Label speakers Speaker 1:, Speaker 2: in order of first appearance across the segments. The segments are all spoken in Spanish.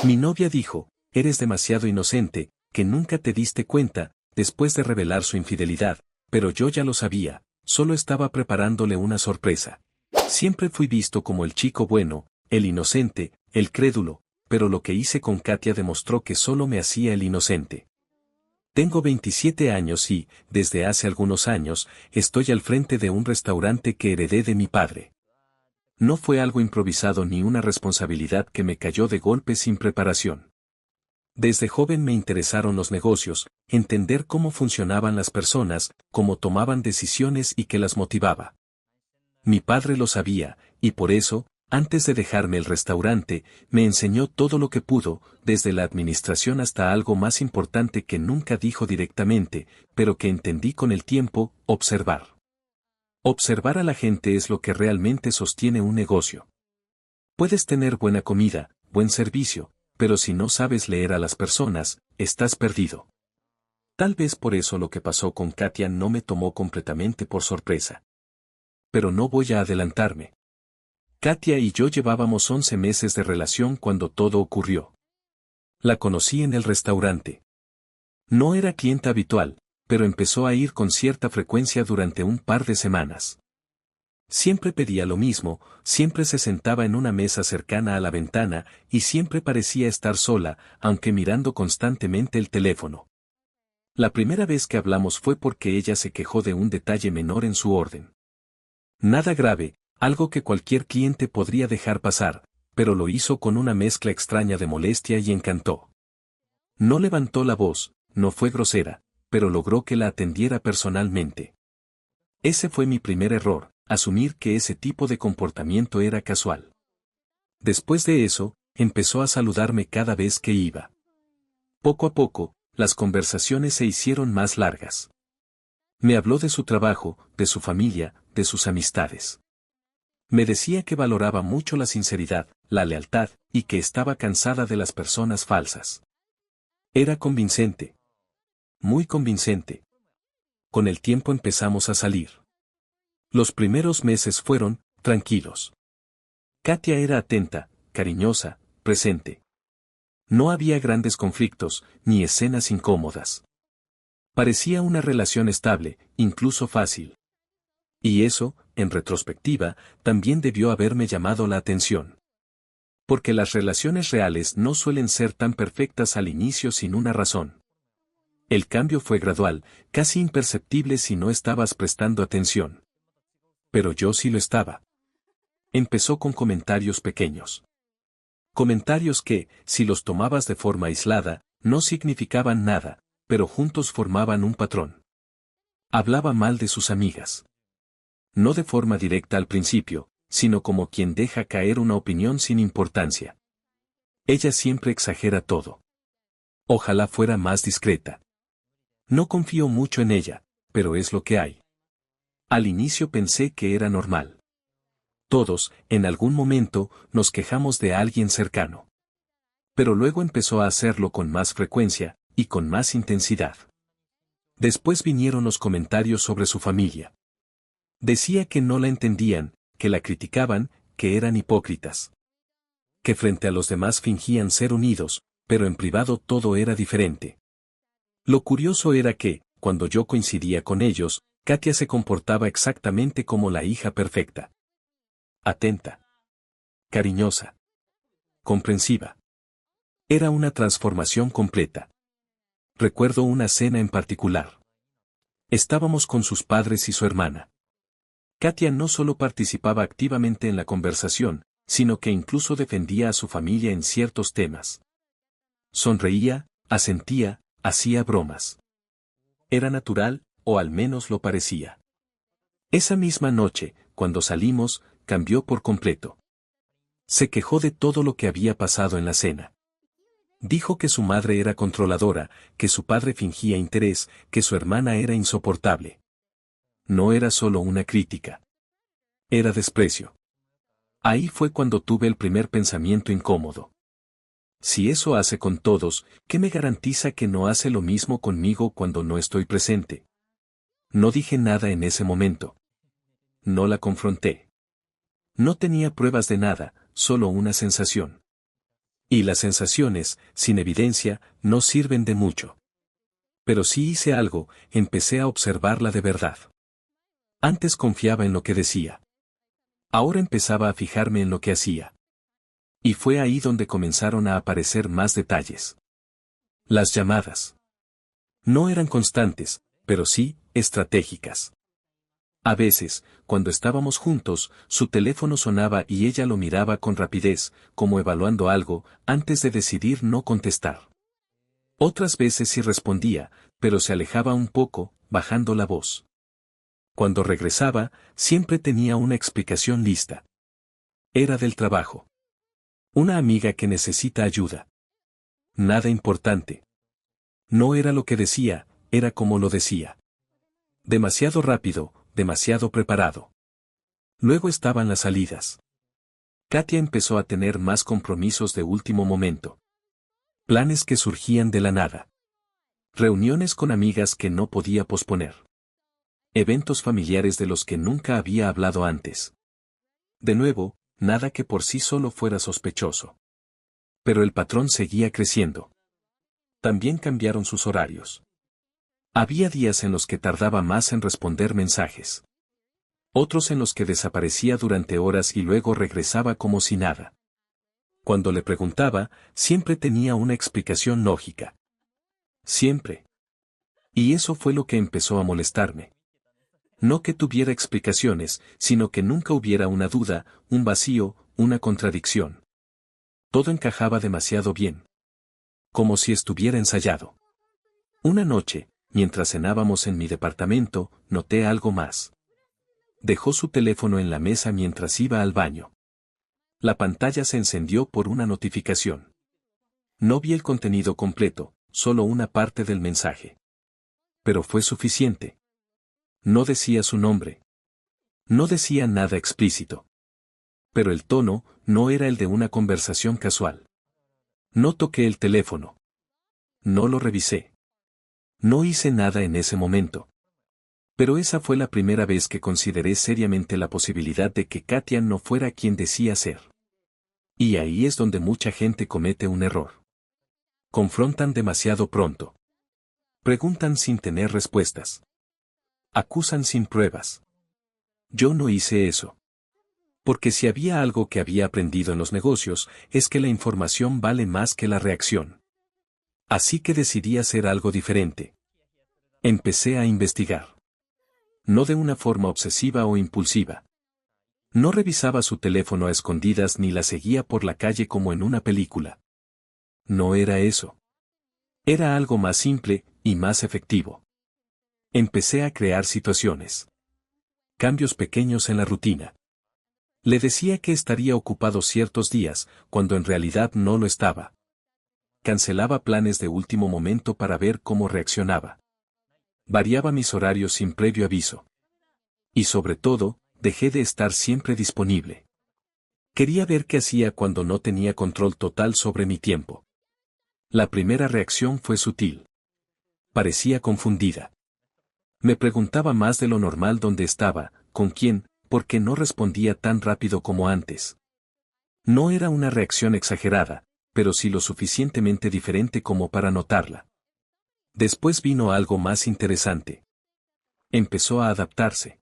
Speaker 1: Mi novia dijo, eres demasiado inocente, que nunca te diste cuenta, después de revelar su infidelidad, pero yo ya lo sabía, solo estaba preparándole una sorpresa. Siempre fui visto como el chico bueno, el inocente, el crédulo, pero lo que hice con Katia demostró que solo me hacía el inocente. Tengo 27 años y, desde hace algunos años, estoy al frente de un restaurante que heredé de mi padre. No fue algo improvisado ni una responsabilidad que me cayó de golpe sin preparación. Desde joven me interesaron los negocios, entender cómo funcionaban las personas, cómo tomaban decisiones y qué las motivaba. Mi padre lo sabía, y por eso, antes de dejarme el restaurante, me enseñó todo lo que pudo, desde la administración hasta algo más importante que nunca dijo directamente, pero que entendí con el tiempo: observar. Observar a la gente es lo que realmente sostiene un negocio. Puedes tener buena comida, buen servicio, pero si no sabes leer a las personas, estás perdido. Tal vez por eso lo que pasó con Katia no me tomó completamente por sorpresa. Pero no voy a adelantarme. Katia y yo llevábamos 11 meses de relación cuando todo ocurrió. La conocí en el restaurante. No era clienta habitual, pero empezó a ir con cierta frecuencia durante un par de semanas. Siempre pedía lo mismo, siempre se sentaba en una mesa cercana a la ventana, y siempre parecía estar sola, aunque mirando constantemente el teléfono. La primera vez que hablamos fue porque ella se quejó de un detalle menor en su orden. Nada grave, algo que cualquier cliente podría dejar pasar, pero lo hizo con una mezcla extraña de molestia y encanto. No levantó la voz, no fue grosera, pero logró que la atendiera personalmente. Ese fue mi primer error, asumir que ese tipo de comportamiento era casual. Después de eso, empezó a saludarme cada vez que iba. Poco a poco, las conversaciones se hicieron más largas. Me habló de su trabajo, de su familia, de sus amistades. Me decía que valoraba mucho la sinceridad, la lealtad, y que estaba cansada de las personas falsas. Era convincente. Muy convincente. Con el tiempo empezamos a salir. Los primeros meses fueron tranquilos. Katia era atenta, cariñosa, presente. No había grandes conflictos, ni escenas incómodas. Parecía una relación estable, incluso fácil. Y eso, en retrospectiva, también debió haberme llamado la atención. Porque las relaciones reales no suelen ser tan perfectas al inicio sin una razón. El cambio fue gradual, casi imperceptible si no estabas prestando atención. Pero yo sí lo estaba. Empezó con comentarios pequeños. Comentarios que, si los tomabas de forma aislada, no significaban nada, pero juntos formaban un patrón. Hablaba mal de sus amigas. No de forma directa al principio, sino como quien deja caer una opinión sin importancia. Ella siempre exagera todo. Ojalá fuera más discreta. No confío mucho en ella, pero es lo que hay. Al inicio pensé que era normal. Todos, en algún momento, nos quejamos de alguien cercano. Pero luego empezó a hacerlo con más frecuencia, y con más intensidad. Después vinieron los comentarios sobre su familia. Decía que no la entendían, que la criticaban, que eran hipócritas. Que frente a los demás fingían ser unidos, pero en privado todo era diferente. Lo curioso era que, cuando yo coincidía con ellos, Katia se comportaba exactamente como la hija perfecta. Atenta. Cariñosa. Comprensiva. Era una transformación completa. Recuerdo una cena en particular. Estábamos con sus padres y su hermana. Katia no solo participaba activamente en la conversación, sino que incluso defendía a su familia en ciertos temas. Sonreía, asentía, hacía bromas. Era natural, o al menos lo parecía. Esa misma noche, cuando salimos, cambió por completo. Se quejó de todo lo que había pasado en la cena. Dijo que su madre era controladora, que su padre fingía interés, que su hermana era insoportable. No era solo una crítica. Era desprecio. Ahí fue cuando tuve el primer pensamiento incómodo. Si eso hace con todos, ¿qué me garantiza que no hace lo mismo conmigo cuando no estoy presente? No dije nada en ese momento. No la confronté. No tenía pruebas de nada, solo una sensación. Y las sensaciones, sin evidencia, no sirven de mucho. Pero sí hice algo, empecé a observarla de verdad. Antes confiaba en lo que decía. Ahora empezaba a fijarme en lo que hacía. Y fue ahí donde comenzaron a aparecer más detalles. Las llamadas. No eran constantes, pero sí, estratégicas. A veces, cuando estábamos juntos, su teléfono sonaba y ella lo miraba con rapidez, como evaluando algo, antes de decidir no contestar. Otras veces sí respondía, pero se alejaba un poco, bajando la voz. Cuando regresaba, siempre tenía una explicación lista. Era del trabajo. Una amiga que necesita ayuda. Nada importante. No era lo que decía, era como lo decía. Demasiado rápido, demasiado preparado. Luego estaban las salidas. Katia empezó a tener más compromisos de último momento. Planes que surgían de la nada. Reuniones con amigas que no podía posponer. Eventos familiares de los que nunca había hablado antes. De nuevo, nada que por sí solo fuera sospechoso. Pero el patrón seguía creciendo. También cambiaron sus horarios. Había días en los que tardaba más en responder mensajes. Otros en los que desaparecía durante horas y luego regresaba como si nada. Cuando le preguntaba, siempre tenía una explicación lógica. Siempre. Y eso fue lo que empezó a molestarme. No que tuviera explicaciones, sino que nunca hubiera una duda, un vacío, una contradicción. Todo encajaba demasiado bien. Como si estuviera ensayado. Una noche, mientras cenábamos en mi departamento, noté algo más. Dejó su teléfono en la mesa mientras iba al baño. La pantalla se encendió por una notificación. No vi el contenido completo, solo una parte del mensaje. Pero fue suficiente. No decía su nombre. No decía nada explícito. Pero el tono no era el de una conversación casual. No toqué el teléfono. No lo revisé. No hice nada en ese momento. Pero esa fue la primera vez que consideré seriamente la posibilidad de que Katia no fuera quien decía ser. Y ahí es donde mucha gente comete un error. Confrontan demasiado pronto. Preguntan sin tener respuestas. Acusan sin pruebas. Yo no hice eso. Porque si había algo que había aprendido en los negocios, es que la información vale más que la reacción. Así que decidí hacer algo diferente. Empecé a investigar. No de una forma obsesiva o impulsiva. No revisaba su teléfono a escondidas ni la seguía por la calle como en una película. No era eso. Era algo más simple y más efectivo. Empecé a crear situaciones. Cambios pequeños en la rutina. Le decía que estaría ocupado ciertos días, cuando en realidad no lo estaba. Cancelaba planes de último momento para ver cómo reaccionaba. Variaba mis horarios sin previo aviso. Y sobre todo, dejé de estar siempre disponible. Quería ver qué hacía cuando no tenía control total sobre mi tiempo. La primera reacción fue sutil. Parecía confundida. Me preguntaba más de lo normal dónde estaba, con quién, por qué no respondía tan rápido como antes. No era una reacción exagerada, pero sí lo suficientemente diferente como para notarla. Después vino algo más interesante. Empezó a adaptarse.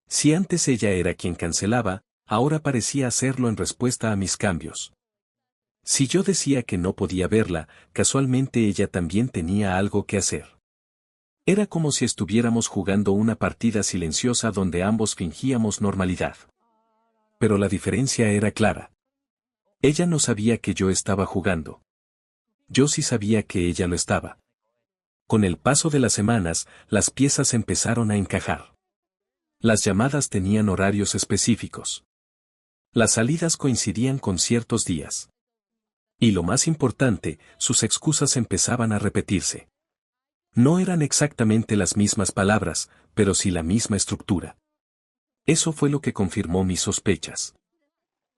Speaker 1: Si antes ella era quien cancelaba, ahora parecía hacerlo en respuesta a mis cambios. Si yo decía que no podía verla, casualmente ella también tenía algo que hacer. Era como si estuviéramos jugando una partida silenciosa donde ambos fingíamos normalidad. Pero la diferencia era clara. Ella no sabía que yo estaba jugando. Yo sí sabía que ella lo estaba. Con el paso de las semanas, las piezas empezaron a encajar. Las llamadas tenían horarios específicos. Las salidas coincidían con ciertos días. Y lo más importante, sus excusas empezaban a repetirse. No eran exactamente las mismas palabras, pero sí la misma estructura. Eso fue lo que confirmó mis sospechas.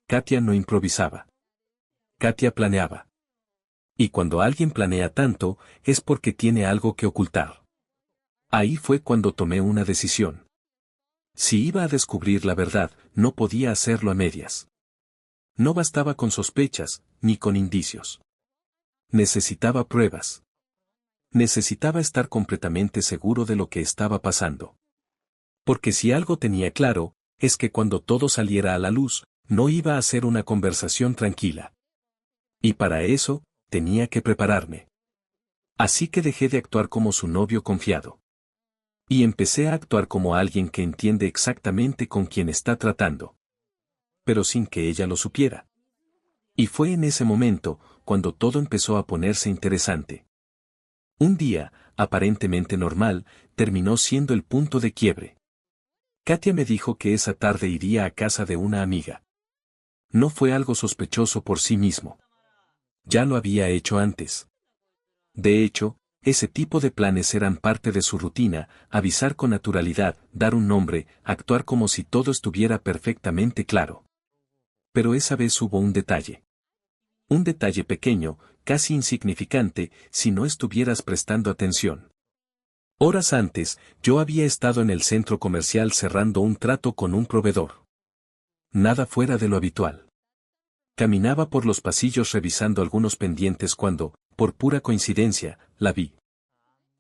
Speaker 1: Katia no improvisaba. Katia planeaba. Y cuando alguien planea tanto, es porque tiene algo que ocultar. Ahí fue cuando tomé una decisión. Si iba a descubrir la verdad, no podía hacerlo a medias. No bastaba con sospechas, ni con indicios. Necesitaba pruebas. Necesitaba estar completamente seguro de lo que estaba pasando. Porque si algo tenía claro, es que cuando todo saliera a la luz, no iba a ser una conversación tranquila. Y para eso, tenía que prepararme. Así que dejé de actuar como su novio confiado. Y empecé a actuar como alguien que entiende exactamente con quién está tratando. Pero sin que ella lo supiera. Y fue en ese momento, cuando todo empezó a ponerse interesante. Un día, aparentemente normal, terminó siendo el punto de quiebre. Katia me dijo que esa tarde iría a casa de una amiga. No fue algo sospechoso por sí mismo. Ya lo había hecho antes. De hecho, ese tipo de planes eran parte de su rutina: avisar con naturalidad, dar un nombre, actuar como si todo estuviera perfectamente claro. Pero esa vez hubo un detalle. Un detalle pequeño, casi insignificante, si no estuvieras prestando atención. Horas antes, yo había estado en el centro comercial cerrando un trato con un proveedor. Nada fuera de lo habitual. Caminaba por los pasillos revisando algunos pendientes cuando, por pura coincidencia, la vi.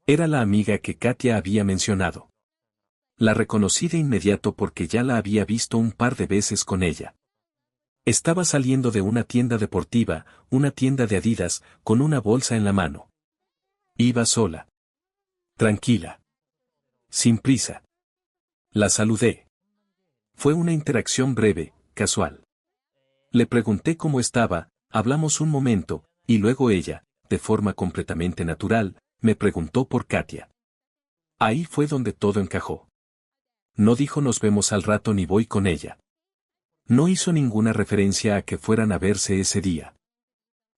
Speaker 1: Era la amiga que Katia había mencionado. La reconocí de inmediato porque ya la había visto un par de veces con ella. Estaba saliendo de una tienda deportiva, una tienda de Adidas, con una bolsa en la mano. Iba sola. Tranquila. Sin prisa. La saludé. Fue una interacción breve, casual. Le pregunté cómo estaba, hablamos un momento, y luego ella, de forma completamente natural, me preguntó por Katia. Ahí fue donde todo encajó. No dijo nos vemos al rato ni voy con ella. No hizo ninguna referencia a que fueran a verse ese día.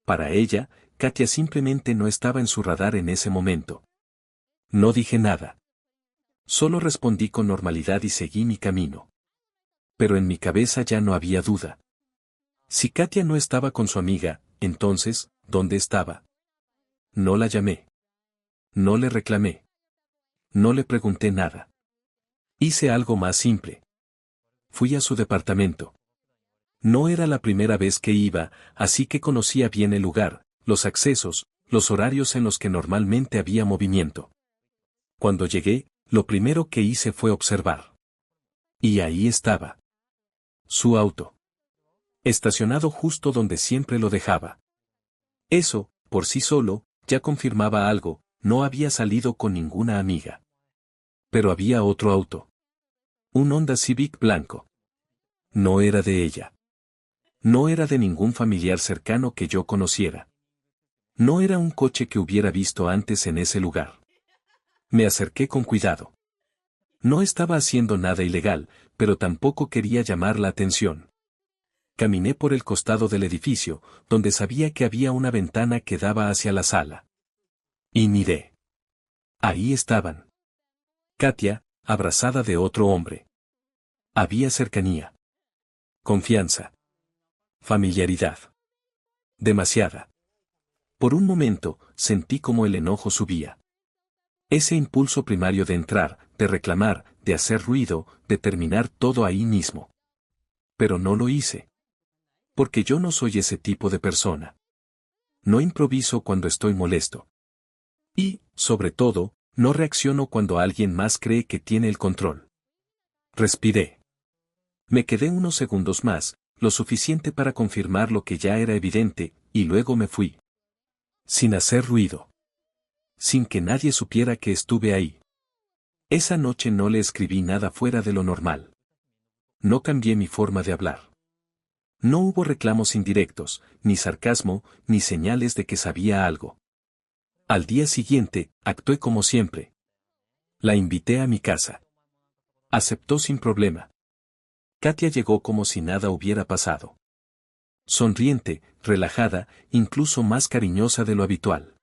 Speaker 1: Para ella, Katia simplemente no estaba en su radar en ese momento. No dije nada. Solo respondí con normalidad y seguí mi camino. Pero en mi cabeza ya no había duda. Si Katia no estaba con su amiga, entonces, ¿dónde estaba? No la llamé. No le reclamé. No le pregunté nada. Hice algo más simple. Fui a su departamento. No era la primera vez que iba, así que conocía bien el lugar, los accesos, los horarios en los que normalmente había movimiento. Cuando llegué, lo primero que hice fue observar. Y ahí estaba. Su auto. Estacionado justo donde siempre lo dejaba. Eso, por sí solo, ya confirmaba algo: no había salido con ninguna amiga. Pero había otro auto. Un Honda Civic blanco. No era de ella. No era de ningún familiar cercano que yo conociera. No era un coche que hubiera visto antes en ese lugar. Me acerqué con cuidado. No estaba haciendo nada ilegal, pero tampoco quería llamar la atención. Caminé por el costado del edificio, donde sabía que había una ventana que daba hacia la sala. Y miré. Ahí estaban. Katia, abrazada de otro hombre. Había cercanía. Confianza. Familiaridad. Demasiada. Por un momento, sentí como el enojo subía. Ese impulso primario de entrar, de reclamar, de hacer ruido, de terminar todo ahí mismo. Pero no lo hice. Porque yo no soy ese tipo de persona. No improviso cuando estoy molesto. Y, sobre todo, no reacciono cuando alguien más cree que tiene el control. Respiré. Me quedé unos segundos más, lo suficiente para confirmar lo que ya era evidente, y luego me fui. Sin hacer ruido. Sin que nadie supiera que estuve ahí. Esa noche no le escribí nada fuera de lo normal. No cambié mi forma de hablar. No hubo reclamos indirectos, ni sarcasmo, ni señales de que sabía algo. Al día siguiente, actué como siempre. La invité a mi casa. Aceptó sin problema. Katia llegó como si nada hubiera pasado. Sonriente, relajada, incluso más cariñosa de lo habitual.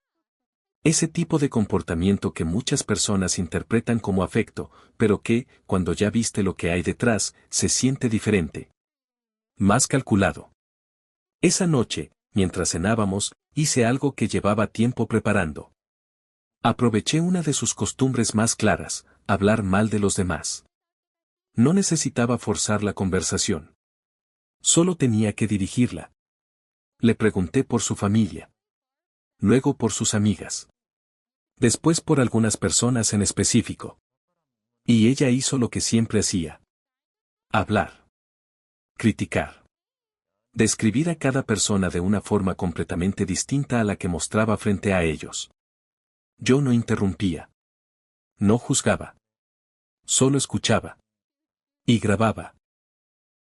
Speaker 1: Ese tipo de comportamiento que muchas personas interpretan como afecto, pero que, cuando ya viste lo que hay detrás, se siente diferente. Más calculado. Esa noche, mientras cenábamos, hice algo que llevaba tiempo preparando. Aproveché una de sus costumbres más claras: hablar mal de los demás. No necesitaba forzar la conversación. Solo tenía que dirigirla. Le pregunté por su familia. Luego por sus amigas. Después por algunas personas en específico. Y ella hizo lo que siempre hacía. Hablar. Criticar. Describir a cada persona de una forma completamente distinta a la que mostraba frente a ellos. Yo no interrumpía. No juzgaba. Solo escuchaba. Y grababa.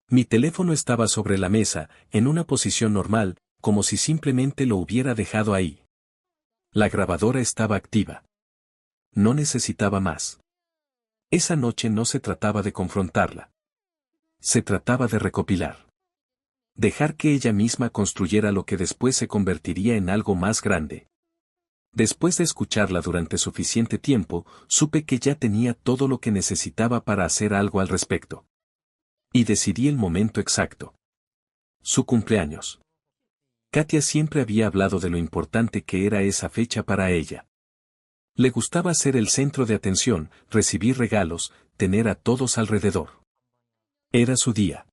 Speaker 1: Mi teléfono estaba sobre la mesa, en una posición normal, como si simplemente lo hubiera dejado ahí. La grabadora estaba activa. No necesitaba más. Esa noche no se trataba de confrontarla. Se trataba de recopilar. Dejar que ella misma construyera lo que después se convertiría en algo más grande. Después de escucharla durante suficiente tiempo, supe que ya tenía todo lo que necesitaba para hacer algo al respecto. Y decidí el momento exacto. Su cumpleaños. Katia siempre había hablado de lo importante que era esa fecha para ella. Le gustaba ser el centro de atención, recibir regalos, tener a todos alrededor. Era su día.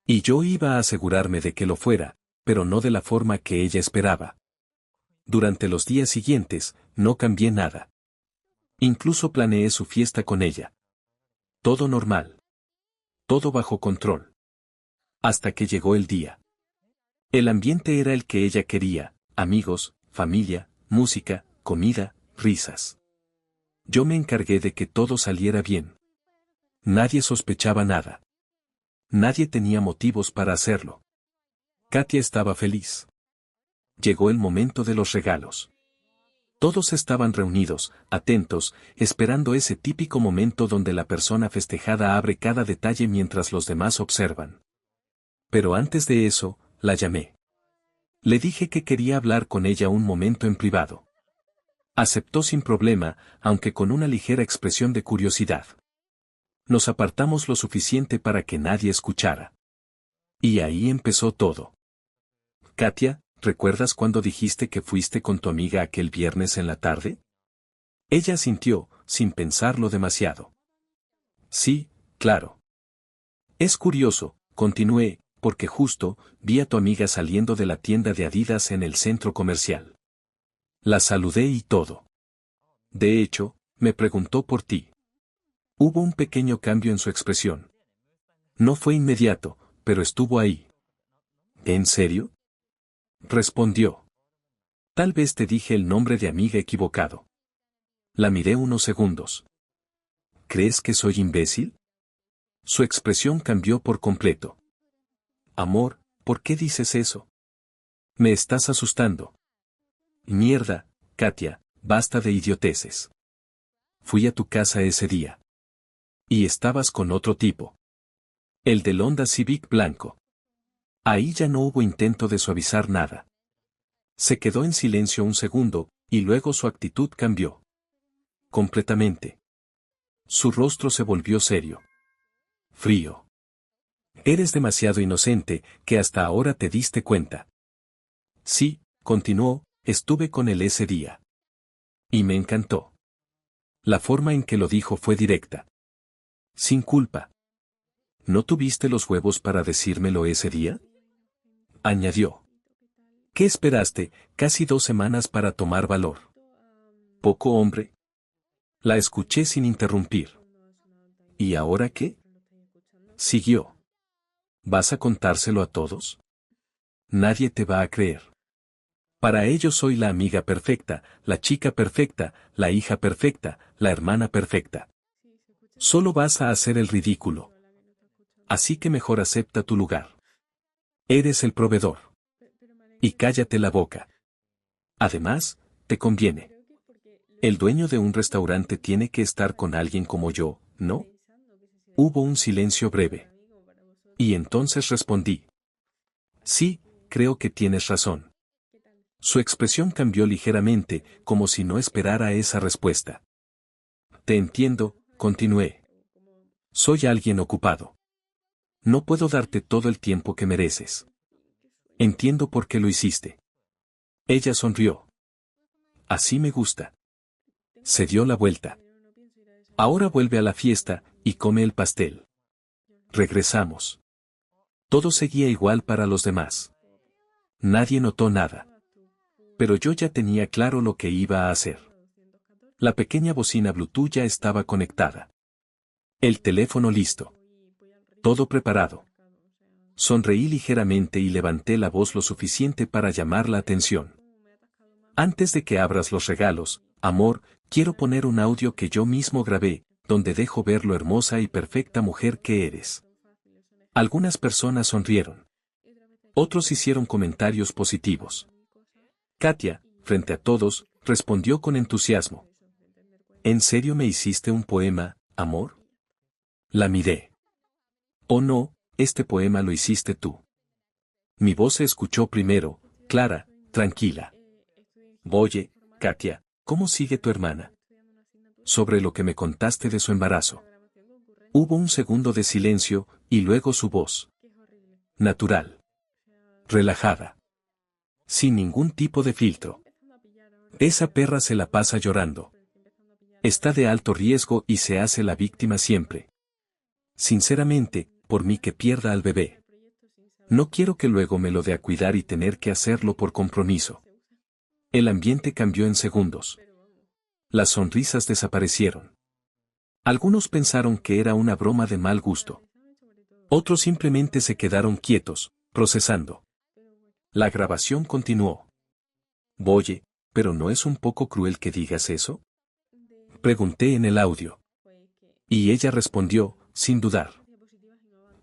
Speaker 1: Y yo iba a asegurarme de que lo fuera, pero no de la forma que ella esperaba. Durante los días siguientes, no cambié nada. Incluso planeé su fiesta con ella. Todo normal. Todo bajo control. Hasta que llegó el día. El ambiente era el que ella quería, amigos, familia, música, comida, risas. Yo me encargué de que todo saliera bien. Nadie sospechaba nada. Nadie tenía motivos para hacerlo. Katia estaba feliz. Llegó el momento de los regalos. Todos estaban reunidos, atentos, esperando ese típico momento donde la persona festejada abre cada detalle mientras los demás observan. Pero antes de eso, la llamé. Le dije que quería hablar con ella un momento en privado. Aceptó sin problema, aunque con una ligera expresión de curiosidad. Nos apartamos lo suficiente para que nadie escuchara. Y ahí empezó todo. Katia, ¿recuerdas cuando dijiste que fuiste con tu amiga aquel viernes en la tarde? Ella asintió, sin pensarlo demasiado. Sí, claro. Es curioso, continué, porque justo, vi a tu amiga saliendo de la tienda de Adidas en el centro comercial. La saludé y todo. De hecho, me preguntó por ti. Hubo un pequeño cambio en su expresión. No fue inmediato, pero estuvo ahí. ¿En serio? Respondió. Tal vez te dije el nombre de amiga equivocado. La miré unos segundos. ¿Crees que soy imbécil? Su expresión cambió por completo. Amor, ¿por qué dices eso? Me estás asustando. Mierda, Katia, basta de idioteces. Fui a tu casa ese día. Y estabas con otro tipo. El del Honda Civic blanco. Ahí ya no hubo intento de suavizar nada. Se quedó en silencio un segundo, y luego su actitud cambió. Completamente. Su rostro se volvió serio. Frío. Eres demasiado inocente, que hasta ahora te diste cuenta. Sí, continuó, estuve con él ese día. Y me encantó. La forma en que lo dijo fue directa. Sin culpa. ¿No tuviste los huevos para decírmelo ese día? Añadió. ¿Qué esperaste, casi 2 semanas para tomar valor? ¿Poco hombre? La escuché sin interrumpir. ¿Y ahora qué? Siguió. ¿Vas a contárselo a todos? Nadie te va a creer. Para ellos soy la amiga perfecta, la chica perfecta, la hija perfecta, la hermana perfecta. Solo vas a hacer el ridículo. Así que mejor acepta tu lugar. Eres el proveedor. Y cállate la boca. Además, te conviene. El dueño de un restaurante tiene que estar con alguien como yo, ¿no? Hubo un silencio breve. Y entonces respondí. Sí, creo que tienes razón. Su expresión cambió ligeramente, como si no esperara esa respuesta. Te entiendo, continué. Soy alguien ocupado. No puedo darte todo el tiempo que mereces. Entiendo por qué lo hiciste. Ella sonrió. Así me gusta. Se dio la vuelta. Ahora vuelve a la fiesta, y come el pastel. Regresamos. Todo seguía igual para los demás. Nadie notó nada. Pero yo ya tenía claro lo que iba a hacer. La pequeña bocina Bluetooth ya estaba conectada. El teléfono listo. Todo preparado. Sonreí ligeramente y levanté la voz lo suficiente para llamar la atención. Antes de que abras los regalos, amor, quiero poner un audio que yo mismo grabé, donde dejo ver lo hermosa y perfecta mujer que eres. Algunas personas sonrieron. Otros hicieron comentarios positivos. Katia, frente a todos, respondió con entusiasmo. ¿En serio me hiciste un poema, amor? La miré. Oh no, este poema lo hiciste tú. Mi voz se escuchó primero, clara, tranquila. Oye, Katia, ¿cómo sigue tu hermana? Sobre lo que me contaste de su embarazo. Hubo un segundo de silencio, y luego su voz. Natural. Relajada. Sin ningún tipo de filtro. Esa perra se la pasa llorando. Está de alto riesgo y se hace la víctima siempre. Sinceramente, por mí que pierda al bebé. No quiero que luego me lo dé a cuidar y tener que hacerlo por compromiso. El ambiente cambió en segundos. Las sonrisas desaparecieron. Algunos pensaron que era una broma de mal gusto. Otros simplemente se quedaron quietos, procesando. La grabación continuó. Oye, ¿pero no es un poco cruel que digas eso? Pregunté en el audio. Y ella respondió, sin dudar.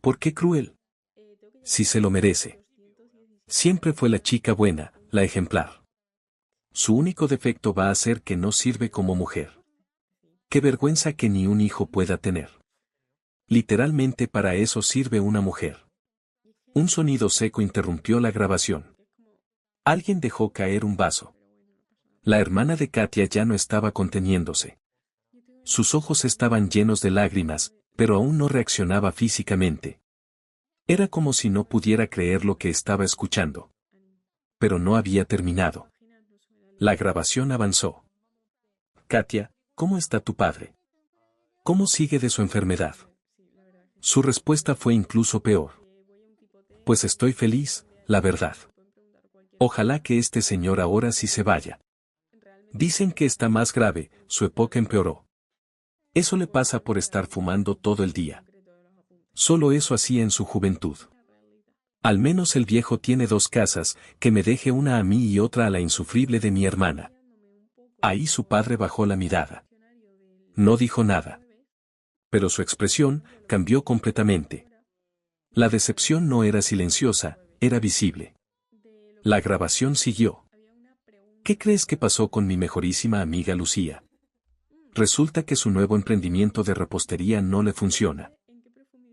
Speaker 1: ¿Por qué cruel? Si se lo merece. Siempre fue la chica buena, la ejemplar. Su único defecto va a ser que no sirve como mujer. Qué vergüenza que ni un hijo pueda tener. Literalmente para eso sirve una mujer. Un sonido seco interrumpió la grabación. Alguien dejó caer un vaso. La hermana de Katia ya no estaba conteniéndose. Sus ojos estaban llenos de lágrimas, pero aún no reaccionaba físicamente. Era como si no pudiera creer lo que estaba escuchando. Pero no había terminado. La grabación avanzó. Katia, ¿cómo está tu padre? ¿Cómo sigue de su enfermedad? Su respuesta fue incluso peor. Pues estoy feliz, la verdad. Ojalá que este señor ahora sí se vaya. Dicen que está más grave, su época empeoró. Eso le pasa por estar fumando todo el día. Solo eso hacía en su juventud. Al menos el viejo tiene 2 casas, que me deje una a mí y otra a la insufrible de mi hermana. Ahí su padre bajó la mirada. No dijo nada. Pero su expresión cambió completamente. La decepción no era silenciosa, era visible. La grabación siguió. ¿Qué crees que pasó con mi mejorísima amiga Lucía? Resulta que su nuevo emprendimiento de repostería no le funciona.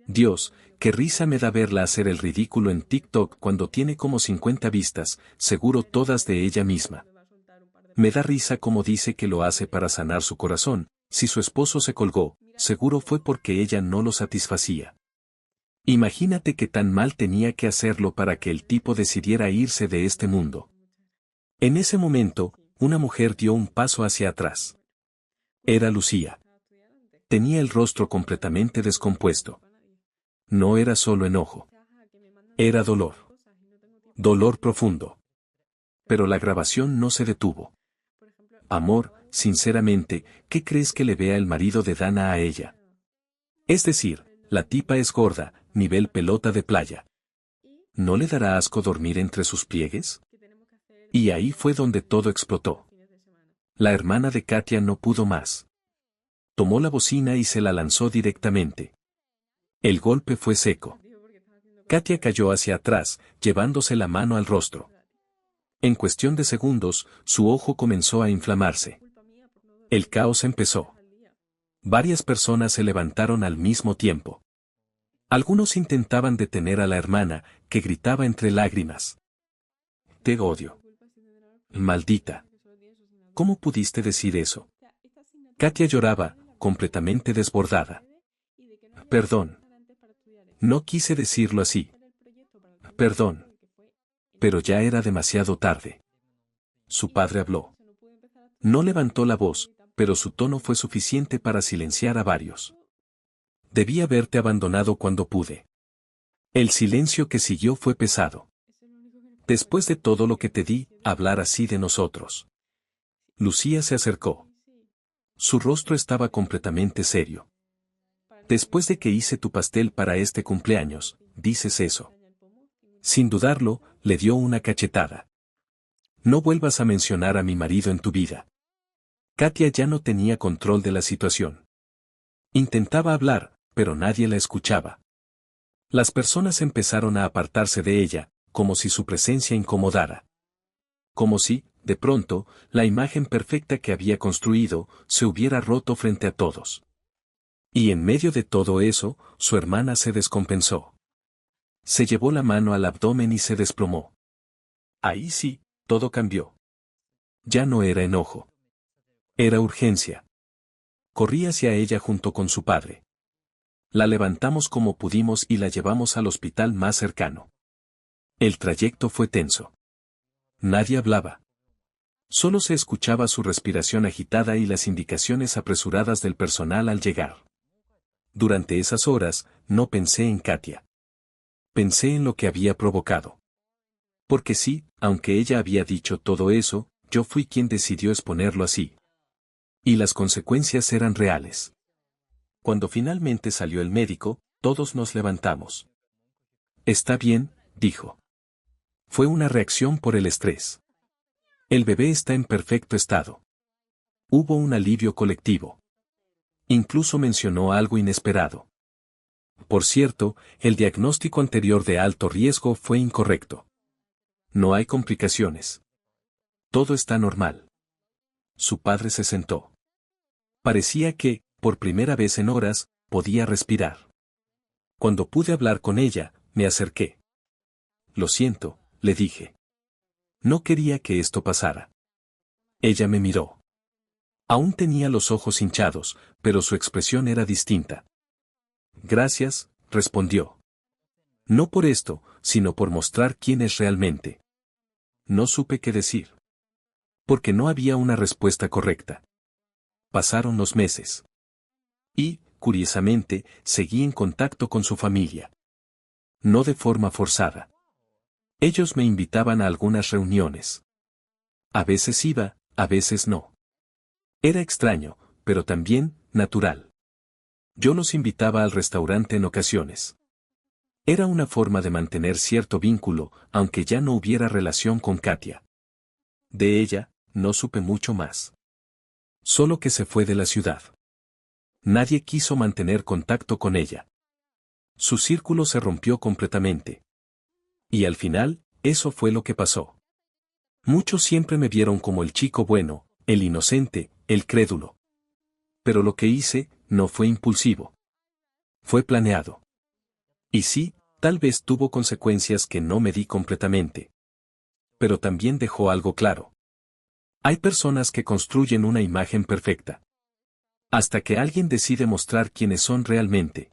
Speaker 1: Dios, qué risa me da verla hacer el ridículo en TikTok cuando tiene como 50 vistas, seguro todas de ella misma. Me da risa como dice que lo hace para sanar su corazón, si su esposo se colgó, seguro fue porque ella no lo satisfacía. Imagínate qué tan mal tenía que hacerlo para que el tipo decidiera irse de este mundo. En ese momento, una mujer dio un paso hacia atrás. Era Lucía. Tenía el rostro completamente descompuesto. No era solo enojo. Era dolor. Dolor profundo. Pero la grabación no se detuvo. Amor, sinceramente, ¿qué crees que le vea el marido de Dana a ella? Es decir, la tipa es gorda, nivel pelota de playa. ¿No le dará asco dormir entre sus pliegues? Y ahí fue donde todo explotó. La hermana de Katia no pudo más. Tomó la bocina y se la lanzó directamente. El golpe fue seco. Katia cayó hacia atrás, llevándose la mano al rostro. En cuestión de segundos, su ojo comenzó a inflamarse. El caos empezó. Varias personas se levantaron al mismo tiempo. Algunos intentaban detener a la hermana, que gritaba entre lágrimas. Te odio. Maldita. ¿Cómo pudiste decir eso? Katia lloraba, completamente desbordada. Perdón. No quise decirlo así. Perdón. Pero ya era demasiado tarde. Su padre habló. No levantó la voz, pero su tono fue suficiente para silenciar a varios. Debí haberte abandonado cuando pude. El silencio que siguió fue pesado. Después de todo lo que te di, hablar así de nosotros. Lucía se acercó. Su rostro estaba completamente serio. Después de que hice tu pastel para este cumpleaños, dices eso. Sin dudarlo, le dio una cachetada. No vuelvas a mencionar a mi marido en tu vida. Katia ya no tenía control de la situación. Intentaba hablar, pero nadie la escuchaba. Las personas empezaron a apartarse de ella, como si su presencia incomodara. Como si, de pronto, la imagen perfecta que había construido, se hubiera roto frente a todos. Y en medio de todo eso, su hermana se descompensó. Se llevó la mano al abdomen y se desplomó. Ahí sí, todo cambió. Ya no era enojo. Era urgencia. Corrí hacia ella junto con su padre. La levantamos como pudimos y la llevamos al hospital más cercano. El trayecto fue tenso. Nadie hablaba. Solo se escuchaba su respiración agitada y las indicaciones apresuradas del personal al llegar. Durante esas horas, no pensé en Katia. Pensé en lo que había provocado. Porque sí, aunque ella había dicho todo eso, yo fui quien decidió exponerlo así. Y las consecuencias eran reales. Cuando finalmente salió el médico, todos nos levantamos. Está bien, dijo. Fue una reacción por el estrés. El bebé está en perfecto estado. Hubo un alivio colectivo. Incluso mencionó algo inesperado. Por cierto, el diagnóstico anterior de alto riesgo fue incorrecto. No hay complicaciones. Todo está normal. Su padre se sentó. Parecía que, por primera vez en horas, podía respirar. Cuando pude hablar con ella, me acerqué. Lo siento, le dije. No quería que esto pasara. Ella me miró. Aún tenía los ojos hinchados, pero su expresión era distinta. Gracias, respondió. No por esto, sino por mostrar quién es realmente. No supe qué decir. Porque no había una respuesta correcta. Pasaron los meses. Y, curiosamente, seguí en contacto con su familia. No de forma forzada. Ellos me invitaban a algunas reuniones. A veces iba, a veces no. Era extraño, pero también, natural. Yo los invitaba al restaurante en ocasiones. Era una forma de mantener cierto vínculo, aunque ya no hubiera relación con Katia. De ella, no supe mucho más. Solo que se fue de la ciudad. Nadie quiso mantener contacto con ella. Su círculo se rompió completamente. Y al final, eso fue lo que pasó. Muchos siempre me vieron como el chico bueno, el inocente, el crédulo. Pero lo que hice, no fue impulsivo. Fue planeado. Y sí, tal vez tuvo consecuencias que no medí completamente. Pero también dejó algo claro. Hay personas que construyen una imagen perfecta. Hasta que alguien decide mostrar quiénes son realmente.